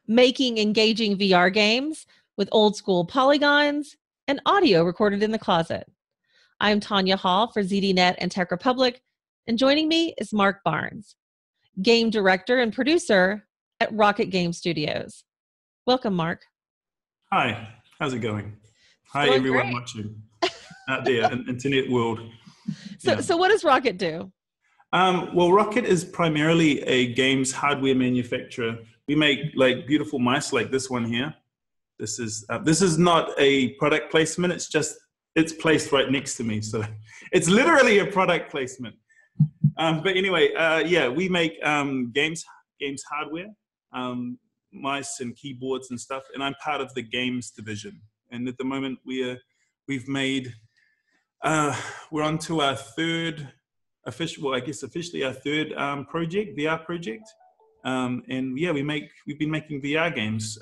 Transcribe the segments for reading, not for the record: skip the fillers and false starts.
making engaging VR games with old school polygons and audio recorded in the closet. I'm Tonya Hall for ZDNet and Tech Republic, and joining me is Marc Barnes, game director and producer at Roccat Game Studios. Welcome, Marc. Hi, how's it going? Hi, Going everyone great. watching out there in internet world. So what does Roccat do? Well, Roccat is primarily a games hardware manufacturer. We make like beautiful mice like this one here. This is not a product placement. It's placed right next to me, so it's literally a product placement. But anyway, we make games hardware, mice and keyboards and stuff. And I'm part of the games division. And at the moment, we're on to our third officially our third VR project. We've been making VR games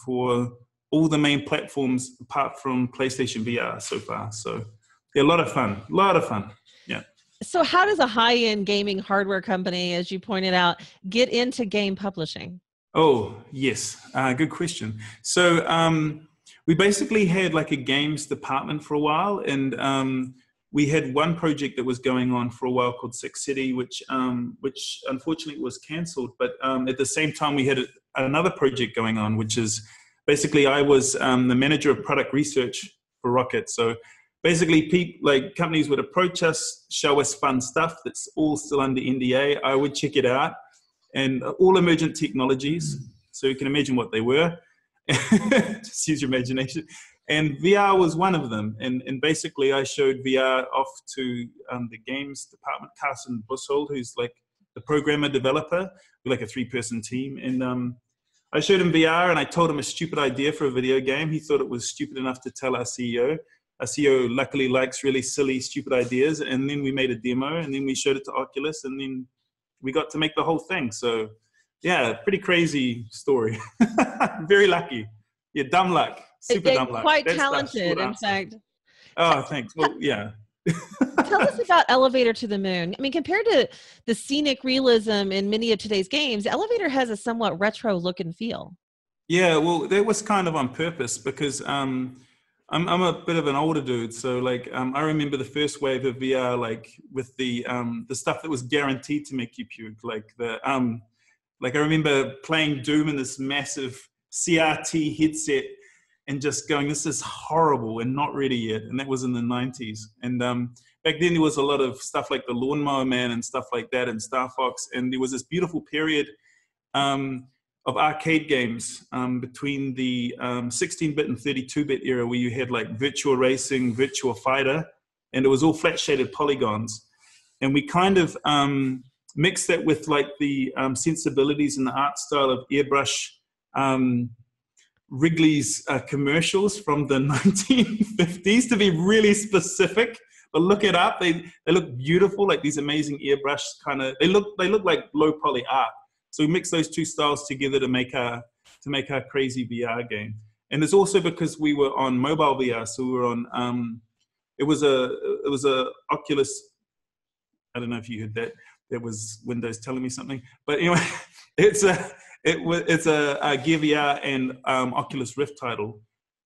for all the main platforms apart from PlayStation VR so far. So they're a lot of fun. Yeah. So how does a high-end gaming hardware company, as you pointed out, get into game publishing? Oh, yes. Good question. So we basically had like a games department for a while, and we had one project that was going on for a while called Six City, which unfortunately was cancelled. But at the same time, we had another project going on, which is basically I was the manager of product research for Roccat. So basically, companies would approach us, show us fun stuff that's all still under NDA. I would check it out, and all emergent technologies. So you can imagine what they were. Just use your imagination. And VR was one of them. And basically, I showed VR off to the games department, Carson Bushold, who's like the programmer developer. We're like a 3-person team. And I showed him VR, and I told him a stupid idea for a video game. He thought it was stupid enough to tell our CEO. Our CEO luckily likes really silly, stupid ideas. And then we made a demo, and then we showed it to Oculus, and then we got to make the whole thing. So yeah, pretty crazy story. Very lucky. Yeah, dumb luck. Super dumb luck. Quite talented, in fact. Oh, thanks. Well, yeah. Tell us about Elevator to the Moon. I mean, compared to the scenic realism in many of today's games, Elevator has a somewhat retro look and feel. Yeah, well, that was kind of on purpose because I'm a bit of an older dude. So I remember the first wave of VR, like with the stuff that was guaranteed to make you puke. I remember playing Doom in this massive CRT headset and just going, this is horrible and not ready yet. And that was in the 90s. And back then there was a lot of stuff like the Lawnmower Man and stuff like that and Star Fox. And there was this beautiful period of arcade games between the 16-bit and 32-bit era where you had like Virtua Racing, Virtua Fighter, and it was all flat shaded polygons. And we kind of mixed that with like the sensibilities and the art style of airbrush Wrigley's commercials from the 1950s, to be really specific. But look it up; they look beautiful, like these amazing airbrush kind of. They look like low poly art. So we mix those two styles together to make our crazy VR game. And it's also because we were on mobile VR, so we were on. It was a Oculus. I don't know if you heard that. There was Windows telling me something, but anyway, it's a Gear VR and Oculus Rift title,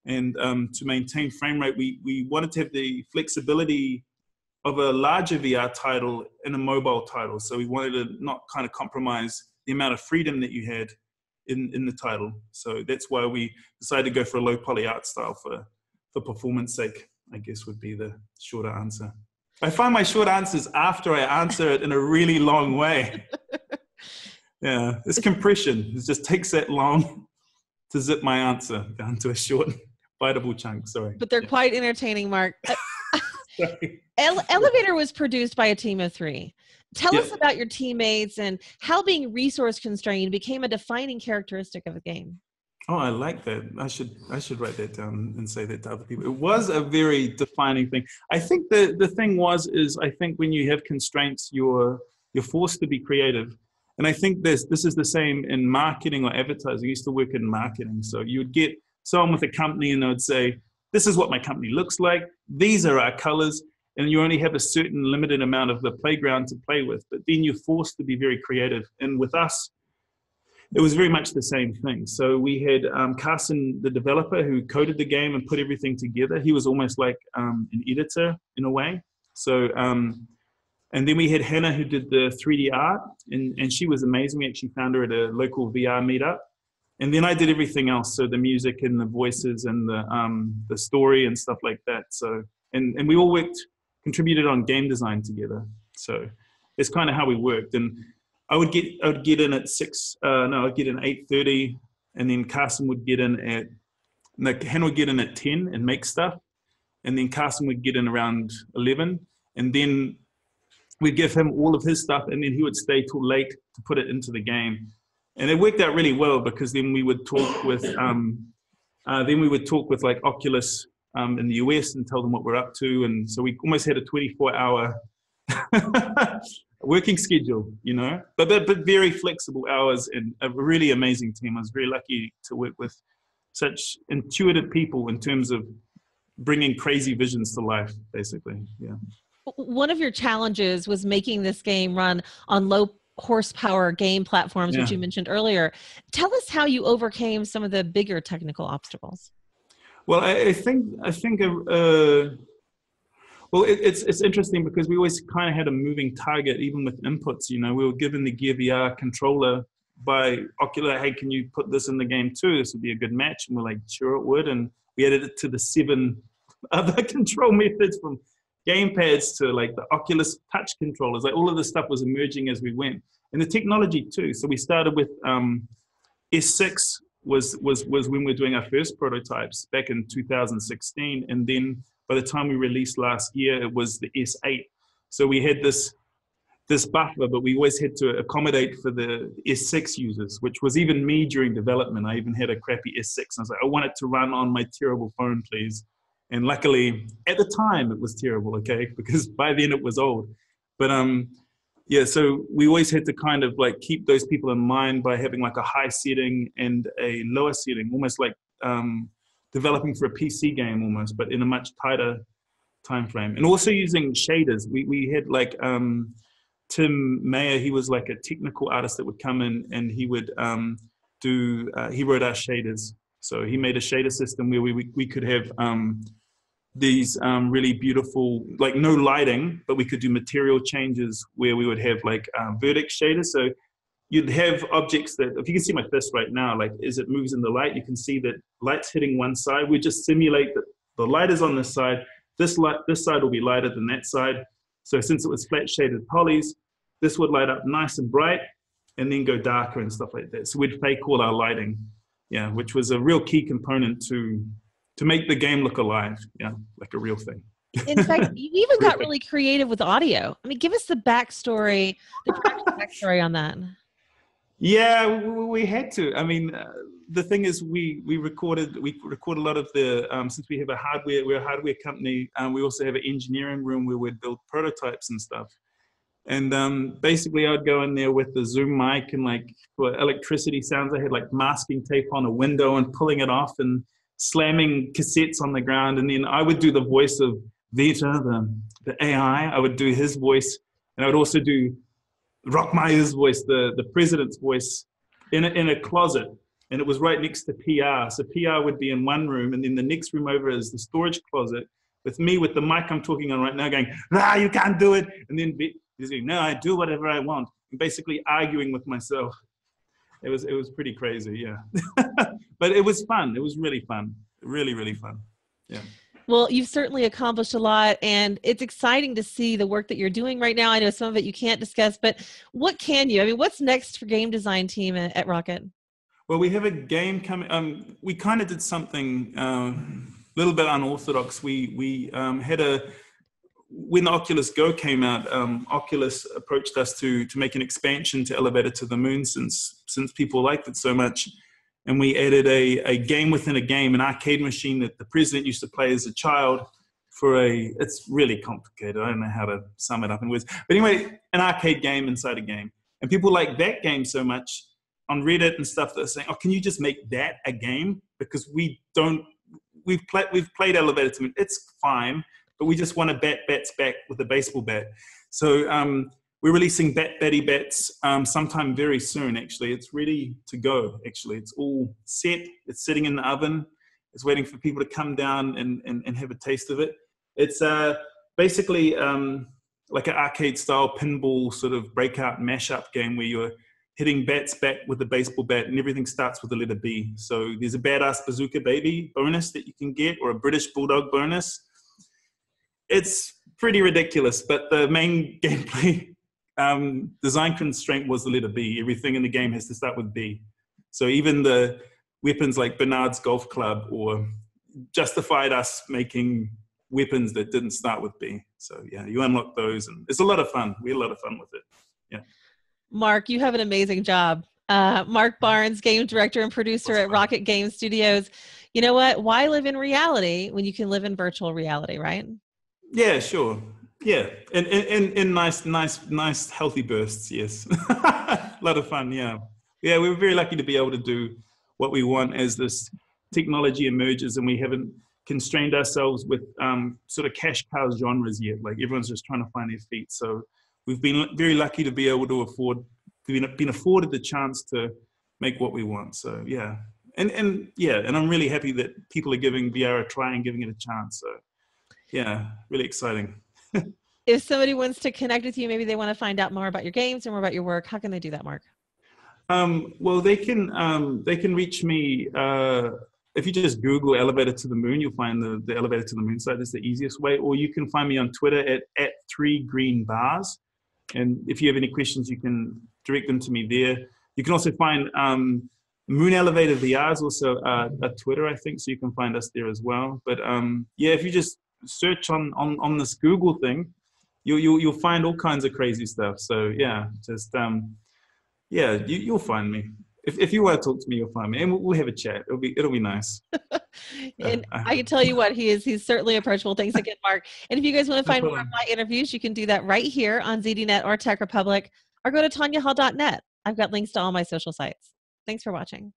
and to maintain frame rate, we wanted to have the flexibility of a larger VR title and a mobile title. So we wanted to not kind of compromise the amount of freedom that you had in the title. So that's why we decided to go for a low poly art style for performance sake, I guess would be the shorter answer. I find my short answers after I answer it in a really long way. Yeah, it's compression. It just takes that long to zip my answer down to a short, biteable chunk. Sorry. But they're quite entertaining, Marc. Elevator was produced by a team of 3. Tell us about your teammates and how being resource constrained became a defining characteristic of the game. Oh, I like that. I should write that down and say that to other people. It was a very defining thing. I think the thing is I think when you have constraints, you're forced to be creative. And I think this is the same in marketing or advertising. I used to work in marketing. So you would get someone with a company and they would say, this is what my company looks like. These are our colors. And you only have a certain limited amount of the playground to play with. But then you're forced to be very creative. And with us, it was very much the same thing. So we had Carson, the developer, who coded the game and put everything together. He was almost like an editor in a way. So, and then we had Hannah, who did the 3D art, and she was amazing. We actually found her at a local VR meetup. And then I did everything else, so the music and the voices and the story and stuff like that. So, and we all contributed on game design together. So it's kind of how we worked. And I would get in at 6. No, I'd get in 8:30, and then Carson would get in at. No, Hannah would get in at 10 and make stuff, and then Carson would get in around 11, and then we'd give him all of his stuff, and then he would stay till late to put it into the game. And it worked out really well, because then we would talk with like Oculus in the US and tell them what we're up to, and so we almost had a 24-hour working schedule, you know, but very flexible hours, and a really amazing team. I was very lucky to work with such intuitive people in terms of bringing crazy visions to life, basically. Yeah. One of your challenges was making this game run on low horsepower game platforms, which you mentioned earlier. Tell us how you overcame some of the bigger technical obstacles. Well, I think well, it's interesting, because we always kind of had a moving target, even with inputs. You know, we were given the Gear VR controller by Oculus. Hey, can you put this in the game too? This would be a good match. And we're like, sure it would. And we added it to the 7 other control methods, from gamepads to like the Oculus touch controllers. Like all of this stuff was emerging as we went, and the technology too. So we started with S6 was when we were doing our first prototypes back in 2016, and then by the time we released last year, it was the S8. So we had this buffer, but we always had to accommodate for the S6 users, which was even me during development. I even had a crappy S6. I was like, I want it to run on my terrible phone, please. And luckily, at the time, it was terrible, okay? Because by then it was old. But yeah, so we always had to kind of like keep those people in mind by having like a high setting and a lower setting, almost like developing for a PC game almost, but in a much tighter time frame. And also using shaders. We had like Tim Mayer. He was like a technical artist that would come in, and he would he wrote our shaders. So he made a shader system where we could have these really beautiful, like no lighting, but we could do material changes where we would have like vertex shaders. So you'd have objects that, if you can see my fist right now, like as it moves in the light, you can see that light's hitting one side. We just simulate that the light is on this side. This side will be lighter than that side. So since it was flat shaded polys, this would light up nice and bright and then go darker and stuff like that. So we'd fake all our lighting, yeah, which was a real key component to make the game look alive, yeah, like a real thing. In fact, you even got really creative with audio. I mean, give us the backstory, the practical backstory on that. Yeah, we had to. I mean, the thing is, we record a lot of the, since we're a hardware company, we also have an engineering room where we'd build prototypes and stuff. And basically I'd go in there with the Zoom mic, and like for electricity sounds, I had like masking tape on a window and pulling it off and slamming cassettes on the ground. And then I would do the voice of Vita, the AI. I would do his voice, and I would also do Rockmeyer's voice, the president's voice, in a closet. And it was right next to PR. So PR would be in one room, and then the next room over is the storage closet, with me with the mic I'm talking on right now going, "Ah, you can't do it." And then he's going, "No, I do whatever I want." And basically arguing with myself. It was pretty crazy, yeah. But it was fun. It was really fun. Really, really fun. Yeah. Well, you've certainly accomplished a lot, and it's exciting to see the work that you're doing right now. I know some of it you can't discuss, but what can you? I mean, what's next for game design team at Roccat? Well, we have a game coming. We kind of did something a little bit unorthodox. We had when the Oculus Go came out, Oculus approached us to make an expansion to Elevator to the Moon, since people liked it so much. And we added a game within a game, an arcade machine that the president used to play as a child it's really complicated. I don't know how to sum it up in words. But anyway, an arcade game inside a game. And people like that game so much on Reddit and stuff, they're saying, "Oh, can you just make that a game? Because we've played Elevator to the Moon. It's fine, but we just want to bat bats back with a baseball bat." So we're releasing Batty Bats sometime very soon, actually. It's ready to go, actually. It's all set. It's sitting in the oven. It's waiting for people to come down and have a taste of it. It's basically like an arcade-style pinball sort of breakout mashup game where you're hitting bats back with a baseball bat, and everything starts with the letter B. So there's a badass bazooka baby bonus that you can get, or a British bulldog bonus. It's pretty ridiculous, but the main gameplay design constraint was the letter B. Everything in the game has to start with B. So even the weapons like Bernard's golf club or justified us making weapons that didn't start with B. So yeah, you unlock those, and it's a lot of fun. We had a lot of fun with it. Yeah. Marc, you have an amazing job. Marc Barnes, game director and producer at Roccat Game Studios. You know what? Why live in reality when you can live in virtual reality, right? Yeah, sure. Yeah, and in nice, healthy bursts. Yes, a lot of fun. Yeah, yeah. We were very lucky to be able to do what we want as this technology emerges, and we haven't constrained ourselves with sort of cash cow genres yet. Like everyone's just trying to find their feet. So we've been very lucky to be able to been afforded the chance to make what we want. So yeah, and I'm really happy that people are giving VR a try and giving it a chance. So yeah, really exciting. If somebody wants to connect with you, maybe they want to find out more about your games or more about your work, how can they do that, Marc? Well, they can reach me if you just Google Elevator to the Moon. You'll find the Elevator to the Moon site. That's the easiest way. Or you can find me on Twitter at 3greenbars. And if you have any questions, you can direct them to me there. You can also find Moon Elevator VR is also a Twitter, I think, so you can find us there as well. But yeah, if you just search on this Google thing, you'll find all kinds of crazy stuff. So yeah, just yeah, you'll find me. If you want to talk to me, you'll find me, and we'll have a chat. It'll be nice. And I can tell you what, he's certainly approachable. Thanks again, Marc. And if you guys want to find more of my interviews, you can do that right here on ZDNet or Tech Republic, or go to tonyahall.net. I've got links to all my social sites. Thanks for watching.